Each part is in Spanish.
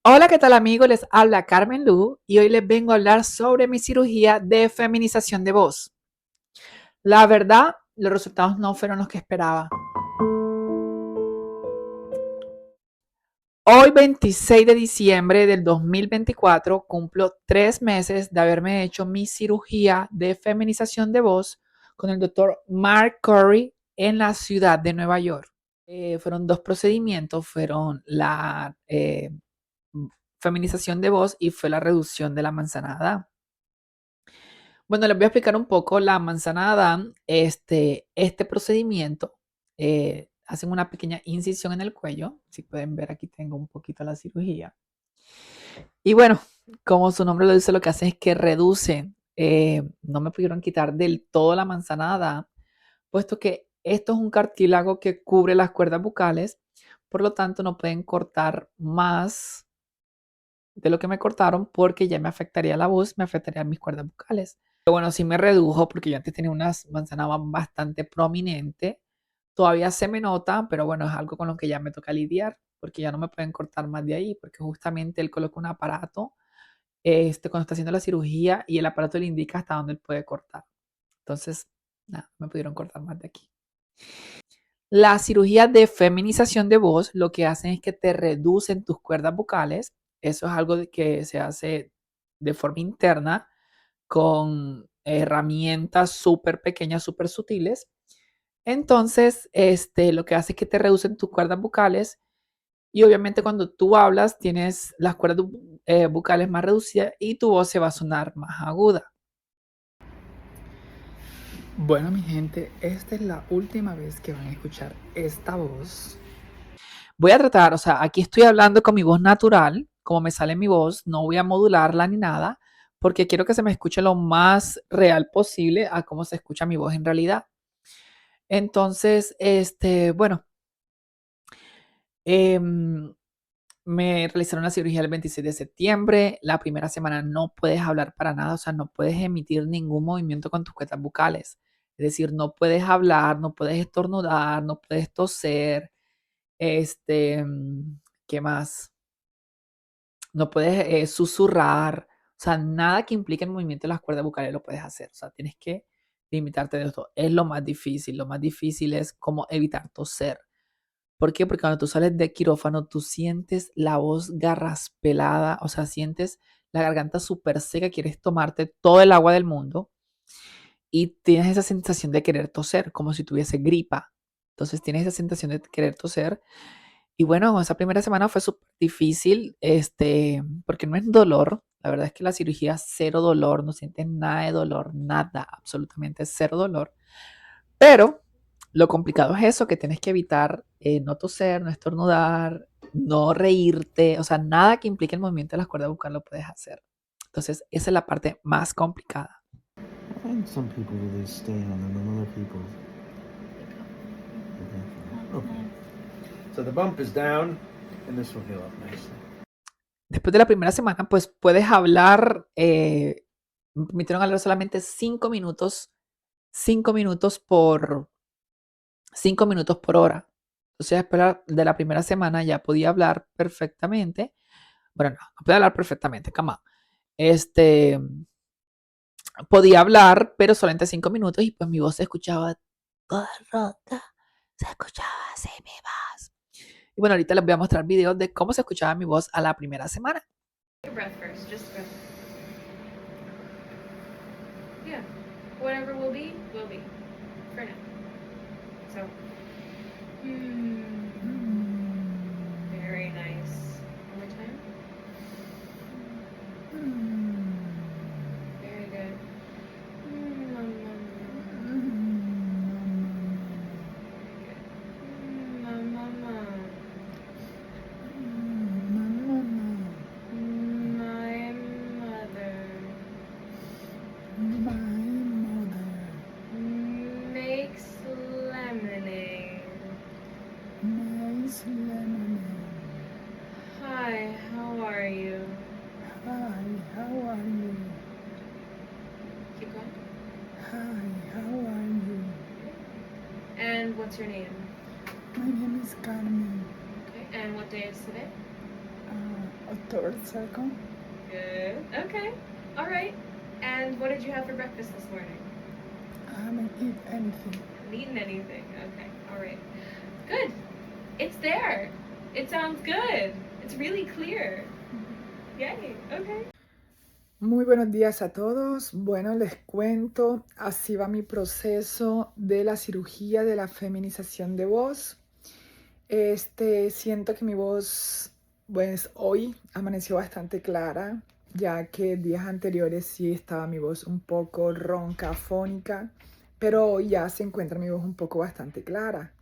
Hola, ¿qué tal amigos? Les habla Carmen Lu y hoy les vengo a hablar sobre mi cirugía de feminización de voz. La verdad, los resultados no fueron los que esperaba. Hoy, 26 de diciembre del 2024, cumplo 3 meses de haberme hecho mi cirugía de feminización de voz con el doctor Mark Curry en la ciudad de Nueva York. Fueron dos procedimientos, fueron la feminización de voz y fue la reducción de la manzana. Bueno, les voy a explicar un poco la manzana de Adán. Este procedimiento, hacen una pequeña incisión en el cuello. Si pueden ver, aquí tengo un poquito la cirugía. Y bueno, como su nombre lo dice, lo que hace es que reducen, no me pudieron quitar del todo la manzana de Adán, puesto que esto es un cartílago que cubre las cuerdas bucales, por lo tanto no pueden cortar más de lo que me cortaron porque ya me afectaría la voz, me afectaría mis cuerdas bucales. Pero bueno, sí me redujo porque yo antes tenía unas manzanas bastante prominentes. Todavía se me nota, pero bueno, es algo con lo que ya me toca lidiar porque ya no me pueden cortar más de ahí porque justamente él coloca un aparato cuando está haciendo la cirugía y el aparato le indica hasta dónde él puede cortar. Entonces, nada, me pudieron cortar más de aquí. La cirugía de feminización de voz lo que hacen es que te reducen tus cuerdas vocales. Eso es algo que se hace de forma interna con herramientas súper pequeñas, súper sutiles. Entonces, lo que hace es que te reducen tus cuerdas vocales y obviamente cuando tú hablas tienes las cuerdas vocales más reducidas y tu voz se va a sonar más aguda. Bueno, mi gente, esta es la última vez que van a escuchar esta voz. Voy a tratar, o sea, aquí estoy hablando con mi voz natural, como me sale mi voz, no voy a modularla ni nada, porque quiero que se me escuche lo más real posible a cómo se escucha mi voz en realidad. Entonces, bueno, em, me realizaron la cirugía el 26 de septiembre. La primera semana no puedes hablar para nada, o sea, no puedes emitir ningún movimiento con tus cuerdas bucales. Es decir, no puedes hablar, no puedes estornudar, no puedes toser. ¿Qué más? No puedes susurrar, o sea, nada que implique el movimiento de las cuerdas vocales lo puedes hacer, o sea, tienes que limitarte de esto. Es lo más difícil es como evitar toser. ¿Por qué? Porque cuando tú sales de quirófano, tú sientes la voz garraspelada, o sea, sientes la garganta súper seca, quieres tomarte todo el agua del mundo y tienes esa sensación de querer toser, como si tuviese gripa. Entonces tienes esa sensación de querer toser y bueno, esa primera semana fue súper difícil, porque no es dolor. La verdad es que la cirugía cero dolor, no sientes nada de dolor, nada, absolutamente cero dolor. Pero lo complicado es eso, que tienes que evitar no toser, no estornudar, no reírte, o sea, nada que implique el movimiento de las cuerdas vocales lo puedes hacer. Entonces, esa es la parte más complicada. I find some people really stay on them and other people. Okay. So the bump is down and this will heal up nicely. Después de la primera semana, pues puedes hablar, me permitieron hablar solamente 5 minutos, 5 minutos por 5 minutos por hora. Entonces, después de la primera semana ya podía hablar perfectamente. Bueno, no podía hablar perfectamente, cama. Este, podía hablar, pero solamente 5 minutos y pues mi voz se escuchaba toda rota. Se escuchaba así mi voz. Y bueno, ahorita les voy a mostrar videos de cómo se escuchaba mi voz a la primera semana. Breath first, just breath. Yeah, whatever will be, for now. So, very nice. One more time. Very good. My mother makes lemonade. Hi, how are you? Hi, how are you? Keep going. Hi, how are you? And what's your name? My name is Carmen. Okay, and what day is today? October 2nd. Good. Okay. All right. And what did you have for breakfast this morning? I haven't eaten anything. Haven't eaten anything. Okay. All right. Good. It's there. It sounds good. It's really clear. Yay. Okay. Muy buenos días a todos. Bueno, les cuento, así va mi proceso de la cirugía de la feminización de voz. Siento que mi voz, pues hoy amaneció bastante clara, ya que días anteriores sí estaba mi voz un poco ronca, afónica, pero hoy ya se encuentra mi voz un poco bastante clara.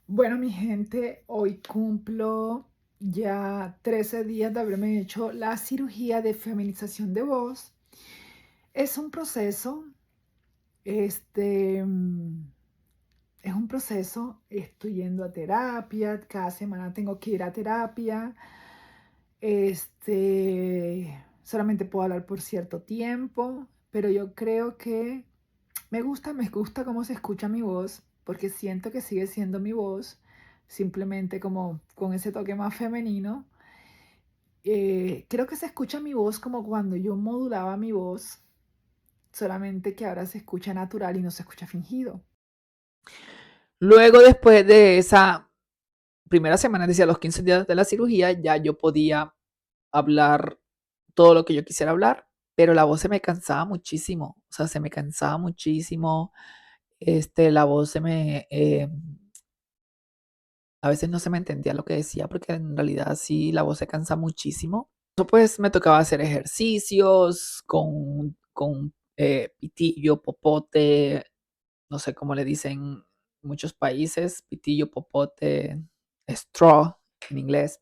Bueno, mi gente, hoy cumplo ya 13 días de haberme hecho la cirugía de feminización de voz. Es un proceso, es un proceso, estoy yendo a terapia, cada semana tengo que ir a terapia, solamente puedo hablar por cierto tiempo, pero yo creo que me gusta cómo se escucha mi voz, porque siento que sigue siendo mi voz, simplemente como con ese toque más femenino. Creo que se escucha mi voz como cuando yo modulaba mi voz, solamente que ahora se escucha natural y no se escucha fingido. Luego, después de esa primera semana, decía los 15 días de la cirugía, ya yo podía hablar todo lo que yo quisiera hablar, pero la voz se me cansaba muchísimo, o sea, se me cansaba muchísimo, la voz a veces no se me entendía lo que decía, porque en realidad sí, la voz se cansa muchísimo. Eso pues me tocaba hacer ejercicios con pitillo, popote, no sé cómo le dicen en muchos países, pitillo, popote, straw en inglés.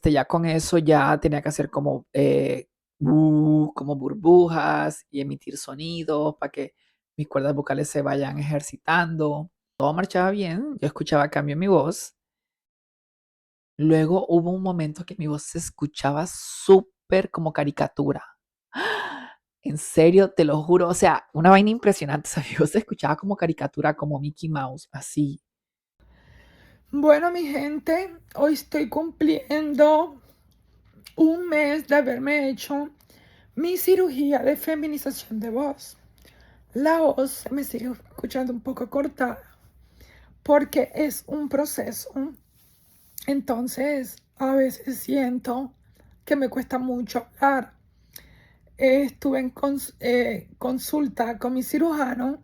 Ya con eso ya tenía que hacer como burbujas y emitir sonidos para que mis cuerdas vocales se vayan ejercitando. Todo marchaba bien, yo escuchaba cambio en mi voz. Luego hubo un momento que mi voz se escuchaba súper como caricatura. En serio, te lo juro, o sea, una vaina impresionante. O sea, mi voz se escuchaba como caricatura, como Mickey Mouse, así. Bueno, mi gente, hoy estoy cumpliendo un mes de haberme hecho mi cirugía de feminización de voz. La voz se me sigue escuchando un poco cortada porque es un proceso. Entonces, a veces siento que me cuesta mucho hablar. Estuve en consulta con mi cirujano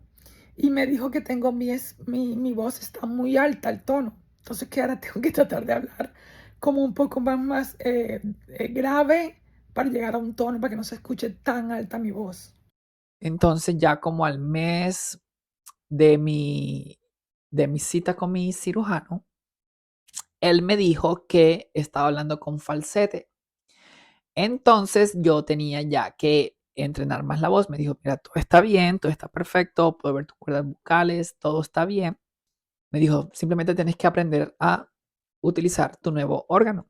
y me dijo que tengo mi voz está muy alta, el tono. Entonces que ahora tengo que tratar de hablar como un poco más grave para llegar a un tono para que no se escuche tan alta mi voz. Entonces ya como al mes de mi cita con mi cirujano, él me dijo que estaba hablando con falsete. Entonces yo tenía ya que entrenar más la voz. Me dijo, mira, todo está bien, todo está perfecto, puedo ver tus cuerdas vocales, todo está bien. Me dijo, simplemente tienes que aprender a utilizar tu nuevo órgano.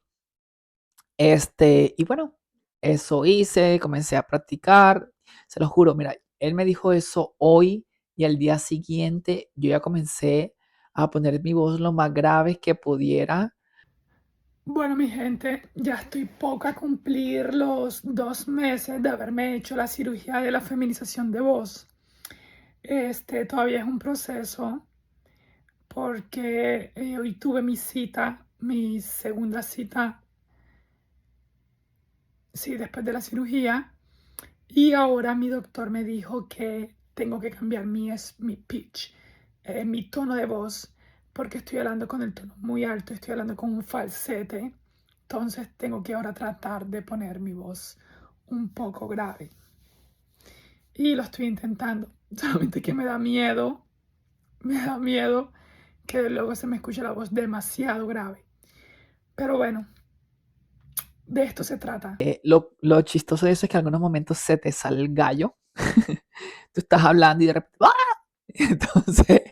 Y bueno, eso hice, comencé a practicar, se lo juro, mira, él me dijo eso hoy y al día siguiente yo ya comencé a poner mi voz lo más grave que pudiera. Bueno, mi gente, ya estoy poco a cumplir los 2 meses de haberme hecho la cirugía de la feminización de voz. Todavía es un proceso porque hoy tuve mi cita, mi segunda cita, sí, después de la cirugía. Y ahora mi doctor me dijo que tengo que cambiar mi pitch, mi tono de voz, porque estoy hablando con el tono muy alto, estoy hablando con un falsete. Entonces tengo que ahora tratar de poner mi voz un poco grave. Y lo estoy intentando, solamente que me da miedo que luego se me escuche la voz demasiado grave. Pero bueno, de esto se trata. Lo chistoso de eso es que en algunos momentos se te sale el gallo. Tú estás hablando y de repente, ¡ah! Entonces,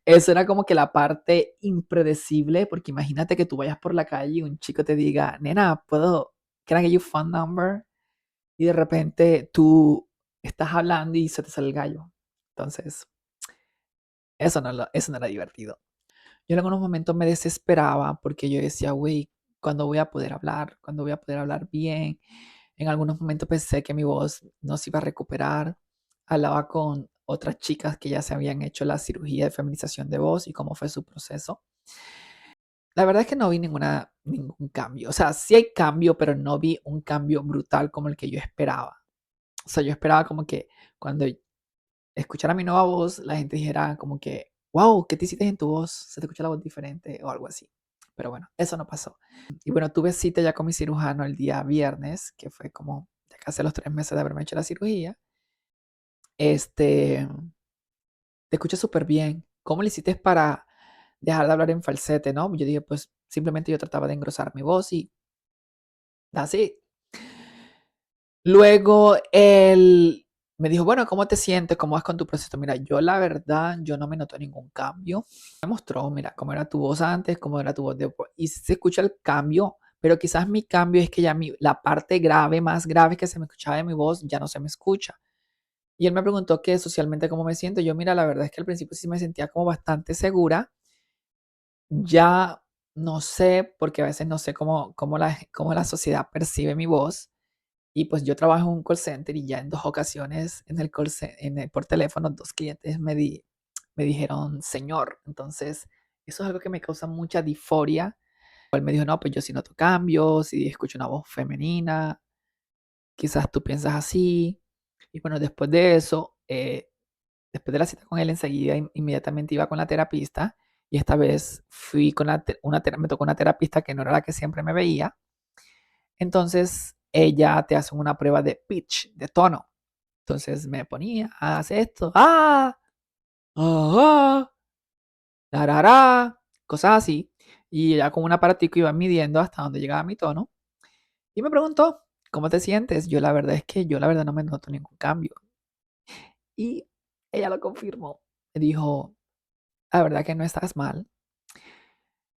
eso era como que la parte impredecible, porque imagínate que tú vayas por la calle y un chico te diga, nena, can I get your phone number? Y de repente tú estás hablando y se te sale el gallo. Entonces, eso no era divertido. Yo en algunos momentos me desesperaba porque yo decía, güey, cuándo voy a poder hablar, cuándo voy a poder hablar bien. En algunos momentos pensé que mi voz no se iba a recuperar. Hablaba con otras chicas que ya se habían hecho la cirugía de feminización de voz y cómo fue su proceso. La verdad es que no vi ningún cambio. O sea, sí hay cambio, pero no vi un cambio brutal como el que yo esperaba. O sea, yo esperaba como que cuando escuchara mi nueva voz, la gente dijera como que, wow, ¿qué te hiciste en tu voz? Se te escucha la voz diferente o algo así. Pero bueno, eso no pasó. Y bueno, tuve cita ya con mi cirujano el día viernes, que fue como ya casi a los 3 meses de haberme hecho la cirugía. Te escucho súper bien. ¿Cómo le hiciste para dejar de hablar en falsete, no? Yo dije, pues simplemente yo trataba de engrosar mi voz y así. Luego él me dijo, bueno, ¿cómo te sientes? ¿Cómo vas con tu proceso? Mira, yo la verdad, yo no me noto ningún cambio. Me mostró, mira, cómo era tu voz antes, cómo era tu voz después. Y se escucha el cambio, pero quizás mi cambio es que ya la parte grave, más grave que se me escuchaba de mi voz, ya no se me escucha. Y él me preguntó que socialmente cómo me siento. Yo, mira, la verdad es que al principio sí me sentía como bastante segura. Ya no sé, porque a veces no sé cómo la sociedad percibe mi voz. Y pues yo trabajo en un call center y ya en 2 ocasiones en el por teléfono, 2 clientes me dijeron señor. Entonces, eso es algo que me causa mucha disforia. Él me dijo, no, pues yo sí noto cambios, si escucho una voz femenina, quizás tú piensas así. Y bueno, después de eso, después de la cita con él, enseguida, inmediatamente iba con la terapista. Y esta vez fui con me tocó una terapista que no era la que siempre me veía. Entonces, ella te hace una prueba de pitch, de tono. Entonces me ponía, haz esto, ah, cosas así. Y ella con un aparatico iba midiendo hasta donde llegaba mi tono. Y me preguntó, ¿cómo te sientes? Yo la verdad es que yo la verdad no me noto ningún cambio. Y ella lo confirmó. Me dijo, la verdad que no estás mal.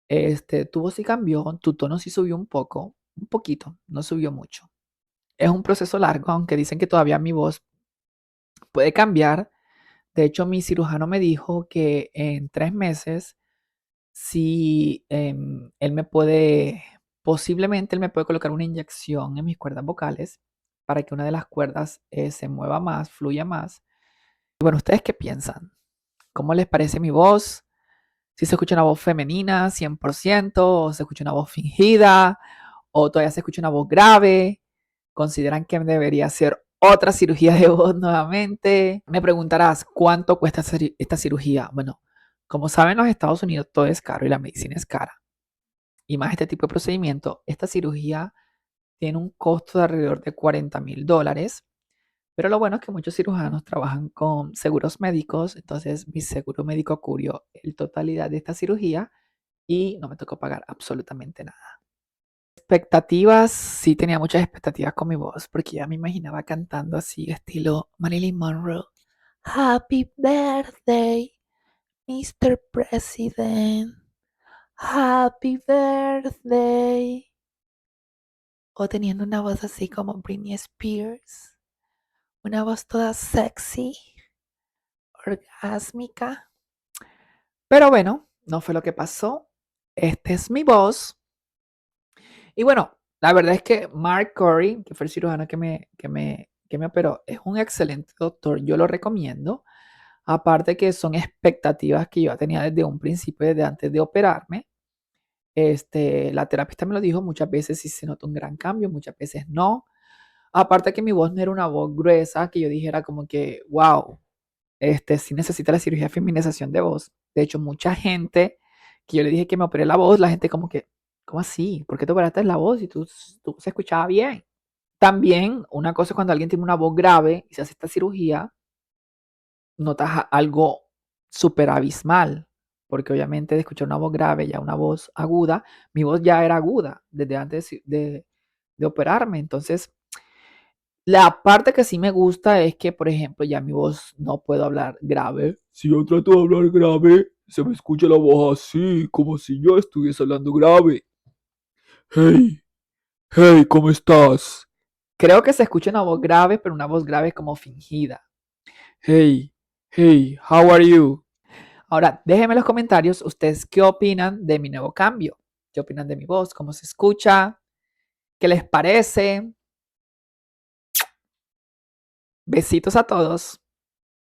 Tu voz sí cambió, tu tono sí subió un poquito, no subió mucho. Es un proceso largo, aunque dicen que todavía mi voz puede cambiar. De hecho, mi cirujano me dijo que en 3 meses, si posiblemente él me puede colocar una inyección en mis cuerdas vocales para que una de las cuerdas se mueva más, fluya más. Y bueno, ¿ustedes qué piensan? ¿Cómo les parece mi voz? Si se escucha una voz femenina, 100%, o se escucha una voz fingida, o todavía se escucha una voz grave. ¿Consideran que debería hacer otra cirugía de voz nuevamente? Me preguntarás, ¿cuánto cuesta esta cirugía? Bueno, como saben, en los Estados Unidos todo es caro y la medicina es cara. Y más este tipo de procedimiento, esta cirugía tiene un costo de alrededor de $40,000. Pero lo bueno es que muchos cirujanos trabajan con seguros médicos, entonces mi seguro médico cubrió la totalidad de esta cirugía y no me tocó pagar absolutamente nada. Expectativas, sí tenía muchas expectativas con mi voz, porque ya me imaginaba cantando así, estilo Marilyn Monroe. Happy birthday, Mr. President. Happy birthday. O teniendo una voz así como Britney Spears. Una voz toda sexy, orgásmica. Pero bueno, no fue lo que pasó. Esta es mi voz. Y bueno, la verdad es que Mark Corey, que fue el cirujano que me operó, es un excelente doctor. Yo lo recomiendo. Aparte que son expectativas que yo tenía desde un principio, desde antes de operarme. La terapista me lo dijo, muchas veces sí se nota un gran cambio, muchas veces no. Aparte que mi voz no era una voz gruesa, que yo dijera como que, wow, sí necesita la cirugía de feminización de voz. De hecho, mucha gente que yo le dije que me operé la voz, la gente como que, ¿cómo así? ¿Por qué te operaste la voz y tú se escuchaba bien? También una cosa es cuando alguien tiene una voz grave y se hace esta cirugía, notas algo súper abismal, porque obviamente de escuchar una voz grave, ya una voz aguda, mi voz ya era aguda desde antes de operarme. Entonces, la parte que sí me gusta es que, por ejemplo, ya mi voz no puedo hablar grave. Si yo trato de hablar grave, se me escucha la voz así, como si yo estuviese hablando grave. Hey, hey, ¿cómo estás? Creo que se escucha una voz grave, pero una voz grave como fingida. Hey, hey, how are you? Ahora, déjenme en los comentarios ustedes qué opinan de mi nuevo cambio. qué opinan de mi voz, cómo se escucha, qué les parece. Besitos a todos.